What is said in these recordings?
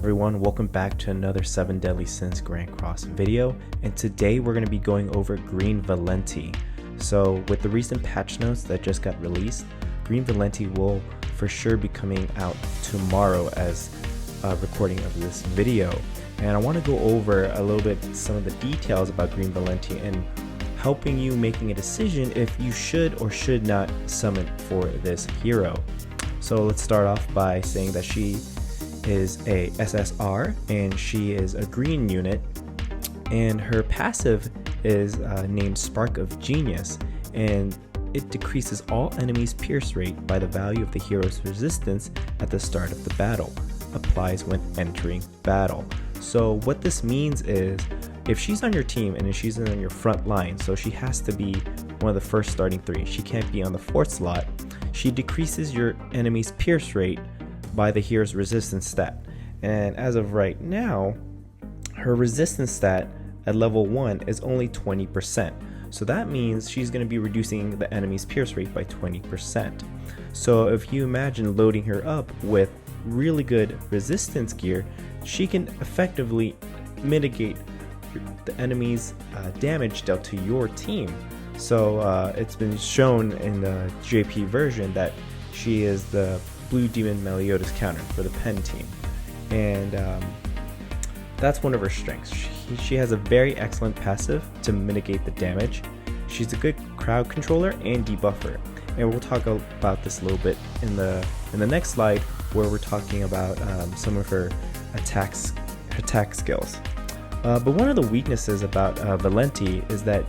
Everyone, welcome back to another 7 Deadly Sins Grand Cross video, and today we're going to be going over Green Valenti. So with the recent patch notes that just got released, Green Valenti will for sure be coming out tomorrow as a recording of this video. And I want to go over a little bit some of the details about Green Valenti and helping you making a decision if you should or should not summon for this hero. So let's start off by saying that she is a SSR and she is a green unit, and her passive is named Spark of Genius, and it decreases all enemies' pierce rate by the value of the hero's resistance at the start of the battle. Applies when entering battle. So what this means is if she's on your team and she's on your front line, so she has to be one of the first starting 3, she can't be on the 4th slot, she decreases your enemy's pierce rate by the hero's resistance stat. And as of right now, her resistance stat at level 1 is only 20%. So that means she's going to be reducing the enemy's pierce rate by 20%. So if you imagine loading her up with really good resistance gear, she can effectively mitigate the enemy's damage dealt to your team. So it's been shown in the JP version that she is the Blue Demon Meliodas counter for the Pen team, and that's one of her strengths. She has a very excellent passive to mitigate the damage. She's a good crowd controller and debuffer, and we'll talk about this a little bit in the next slide, where we're talking about some of her attack skills. But one of the weaknesses about Valenti is that,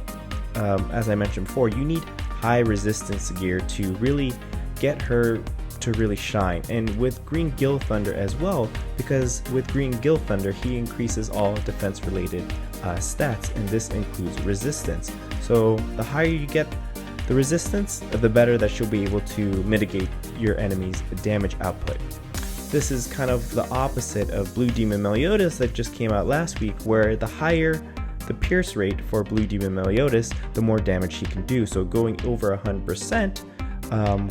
as I mentioned before, you need high resistance gear to really get her to really shine. And with Green Gill Thunder as well, because with Green Gill Thunder he increases all defense related stats, and this includes resistance. So the higher you get the resistance, the better that she'll be able to mitigate your enemy's damage output. This is kind of the opposite of Blue Demon Meliodas that just came out last week, where the higher the pierce rate for Blue Demon Meliodas, the more damage he can do. So going over 100%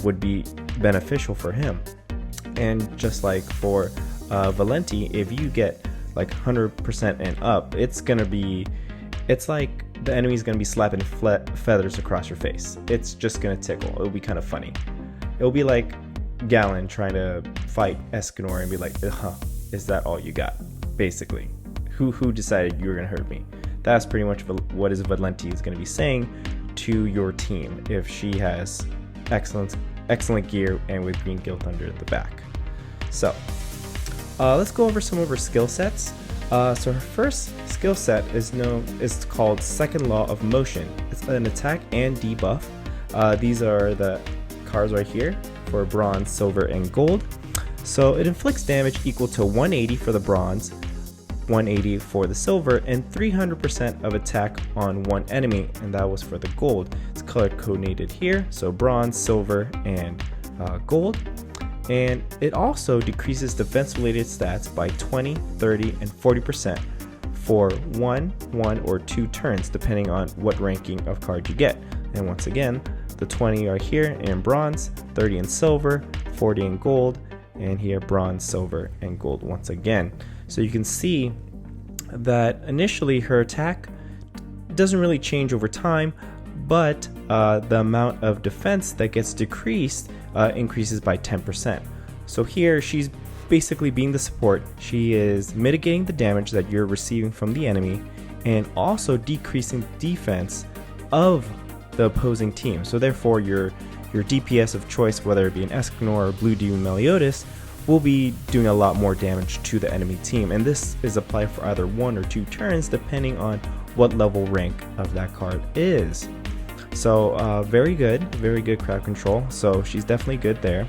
would be beneficial for him. And just like for Valenti, if you get like 100% and up, it's like the enemy's gonna be slapping feathers across your face. It's just gonna tickle. It'll be kind of funny. It'll be like Galen trying to fight Escanor and be like, is that all you got? Basically, who decided you were gonna hurt me? That's pretty much what Valenti is gonna be saying to your team if she has excellent gear and with Green Gill Thunder at the back. So let's go over some of her skill sets. So her first skill set is called Second Law of Motion. It's an attack and debuff. These are the cards right here for bronze, silver, and gold. So it inflicts damage equal to 180 for the bronze, 180 for the silver, and 300% of attack on one enemy, and that was for the gold. It's color coordinated here, so bronze, silver, and gold. And it also decreases defense related stats by 20, 30, and 40% for 1, or 2 turns, depending on what ranking of card you get. And once again, the 20 are here in bronze, 30 in silver, 40 in gold, and here bronze, silver, and gold once again. So you can see that initially her attack doesn't really change over time, but the amount of defense that gets decreased increases by 10%. So here she's basically being the support. She is mitigating the damage that you're receiving from the enemy and also decreasing defense of the opposing team. So therefore your DPS of choice, whether it be an Escanor or Blue Demon Meliodas, will be doing a lot more damage to the enemy team, and this is applied for either 1 or 2 turns depending on what level rank of that card is. So very good crowd control, so she's definitely good there.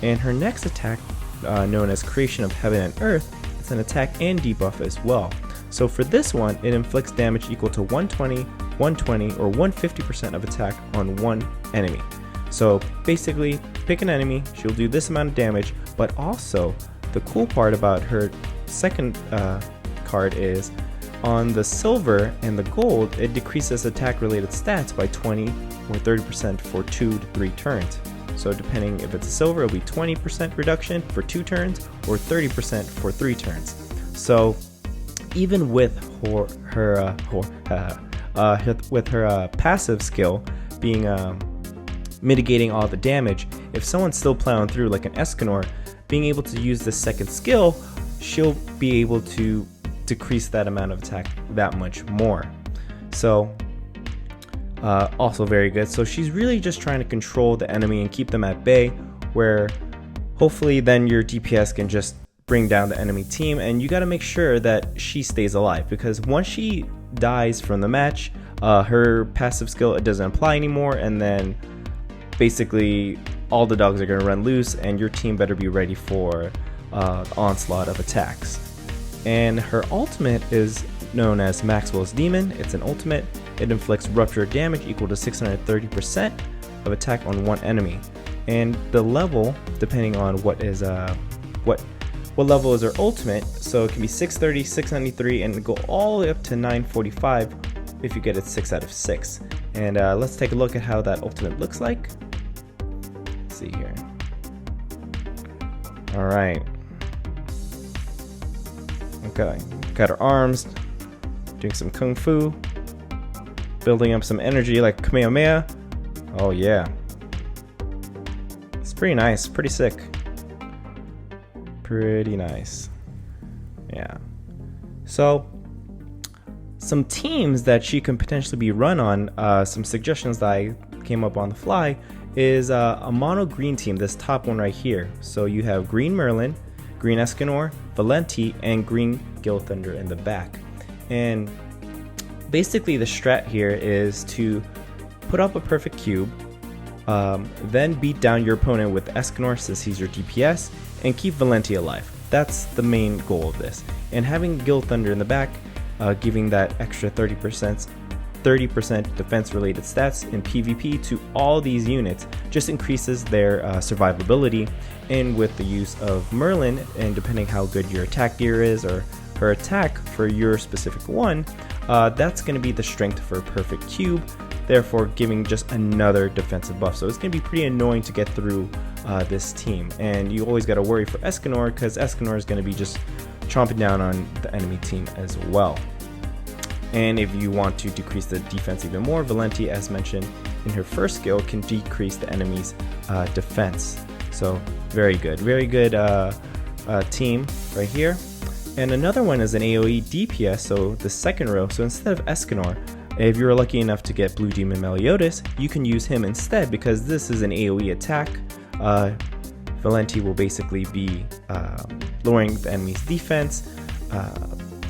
And her next attack, known as Creation of Heaven and Earth, it's an attack and debuff as well. So for this one, it inflicts damage equal to 120, 120, or 150% of attack on one enemy. So basically, pick an enemy, she'll do this amount of damage, but also the cool part about her second card is on the silver and the gold, it decreases attack related stats by 20 or 30% for 2 to 3 turns. So depending if it's a silver, it'll be 20% reduction for 2 turns or 30% for 3 turns. So even with her passive skill being mitigating all the damage, if someone's still plowing through like an Escanor, being able to use the second skill, she'll be able to decrease that amount of attack that much more. So also very good. So she's really just trying to control the enemy and keep them at bay, where hopefully then your DPS can just bring down the enemy team, and you got to make sure that she stays alive, because once she dies from the match, her passive skill, it doesn't apply anymore, and then basically all the dogs are going to run loose, and your team better be ready for the onslaught of attacks. And her ultimate is known as Maxwell's Demon. It's an ultimate. It inflicts rupture damage equal to 630% of attack on one enemy. And the level, depending on what level is her ultimate, so it can be 630, 693, and go all the way up to 945 if you get it 6 out of 6. And let's take a look at how that ultimate looks like. Let's see here. Alright. Okay, got her arms, doing some kung fu, building up some energy like Kamehameha. Oh yeah. It's pretty nice, pretty sick. Pretty nice. Yeah. So, some teams that she can potentially be run on, some suggestions that I came up on the fly, is a mono green team, this top one right here. So you have green Merlin, green Escanor, Valenti, and green Gilthunder in the back. And basically the strat here is to put up a perfect cube, then beat down your opponent with Escanor since he's your DPS, and keep Valenti alive. That's the main goal of this. And having Gilthunder in the back, giving that extra 30% defense related stats in PvP to all these units just increases their survivability. And with the use of Merlin, and depending how good your attack gear is or her attack for your specific one, that's going to be the strength for a perfect cube, therefore giving just another defensive buff. So it's going to be pretty annoying to get through this team, and you always got to worry for Escanor, because Escanor is going to be just chomping down on the enemy team as well. And if you want to decrease the defense even more, Valenti, as mentioned in her first skill, can decrease the enemy's defense. So very good team right here. And another one is an AoE DPS, so the second row. So instead of Escanor, if you're lucky enough to get Blue Demon Meliodas, you can use him instead, because this is an AoE attack. Valenti will basically be lowering the enemy's defense.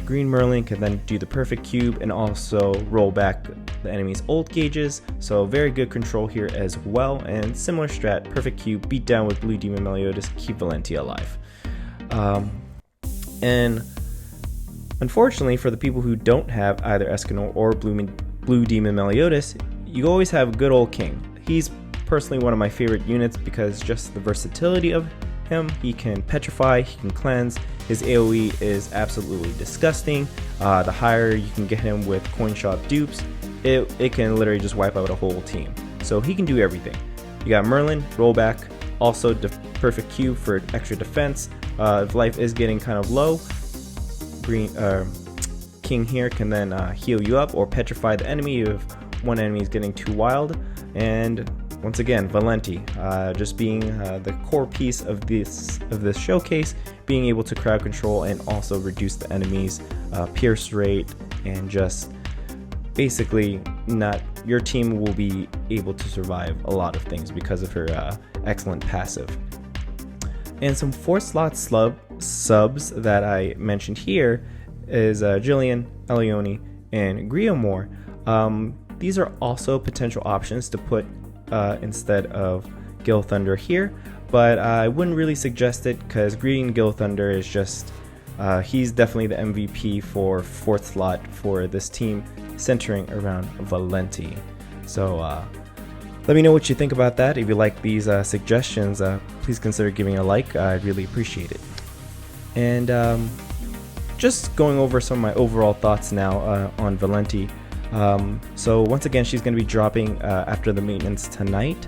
Green Merlin can then do the perfect cube and also roll back the enemy's ult gauges. So very good control here as well. And similar strat, perfect cube, beat down with Blue Demon Meliodas, keep Valenti alive. And unfortunately for the people who don't have either Escanor or Blue Demon Meliodas, you always have good old King. He's personally one of my favorite units because just the versatility of him. He can petrify, he can cleanse, his AoE is absolutely disgusting. The higher you can get him with coin shop dupes, it can literally just wipe out a whole team. So he can do everything. You got Merlin, rollback, also perfect cube for extra defense. If life is getting kind of low, King here can then heal you up or petrify the enemy if one enemy is getting too wild. And once again, Valenti, just being the core piece of this showcase, being able to crowd control and also reduce the enemy's pierce rate, and just basically your team will be able to survive a lot of things because of her excellent passive. And some 4-slot subs that I mentioned here is Jillian, Elione, and Griamore. These are also potential options to put instead of Gilthunder here, but I wouldn't really suggest it because Green Gilthunder is just he's definitely the MVP for 4th slot for this team, centering around Valenti. So let me know what you think about that. If you like these suggestions, please consider giving a like. I'd really appreciate it. And just going over some of my overall thoughts now on Valenti. So once again, she's going to be dropping after the maintenance tonight.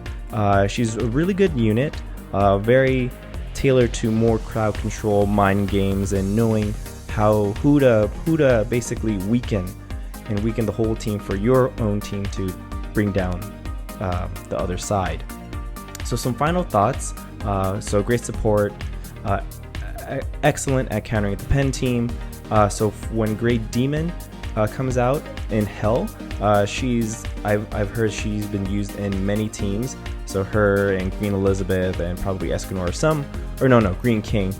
She's a really good unit, very tailored to more crowd control, mind games, and knowing who to basically weaken the whole team for your own team to bring down the other side. So some final thoughts. So great support, excellent at countering the pen team. So when Great Demon comes out in Hell, I've heard she's been used in many teams. So her and Green Elizabeth and probably Escanor Green King.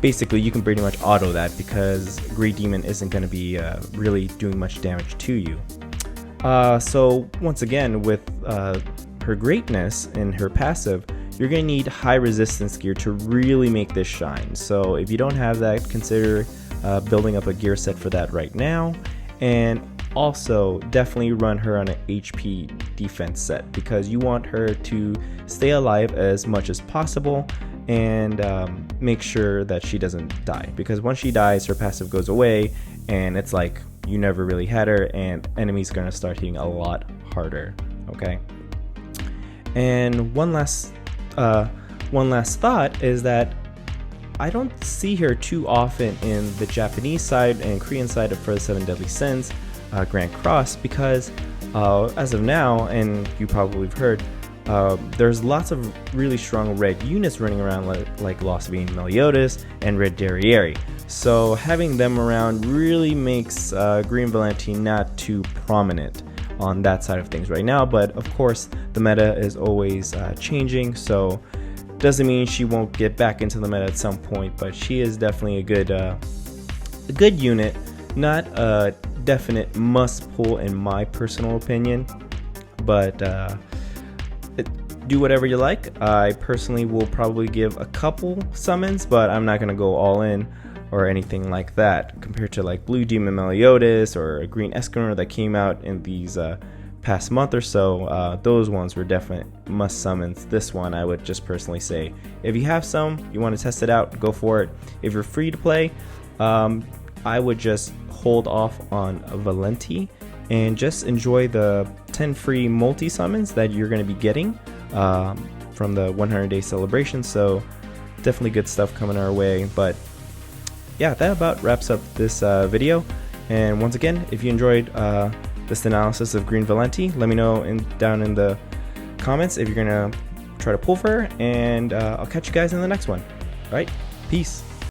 Basically, you can pretty much auto that because Great Demon isn't going to be really doing much damage to you. So once again, with her greatness and her passive, you're going to need high resistance gear to really make this shine. So if you don't have that, consider building up a gear set for that right now. And also definitely run her on an HP defense set because you want her to stay alive as much as possible and make sure that she doesn't die, because once she dies, her passive goes away and it's like you never really had her, and enemies are going to start hitting a lot harder. Okay. And one last thought is that I don't see her too often in the Japanese side and Korean side for the 7 Deadly Sins Grand Cross, because as of now, and you probably have heard, there's lots of really strong red units running around like Lost Vein Meliodas and Red Derriere. So having them around really makes Green Valenti not too prominent on that side of things right now. But of course, the meta is always changing, so doesn't mean she won't get back into the meta at some point. But she is definitely a good unit, not a definite must pull in my personal opinion, but do whatever you like. I personally will probably give a couple summons, but I'm not gonna go all in or anything like that compared to like Blue Demon Meliodas or a Green Escanor that came out in these past month or so. Those ones were definite must summons. This one I would just personally say, if you have some, you want to test it out, go for it. If you're free to play, I would just hold off on Valenti and just enjoy the 10 free multi summons that you're going to be getting from the 100-day celebration. So definitely good stuff coming our way. But yeah, that about wraps up this video. And once again, if you enjoyed this analysis of Green Valenti, let me know down in the comments if you're gonna try to pull for her, and I'll catch you guys in the next one. All right, peace.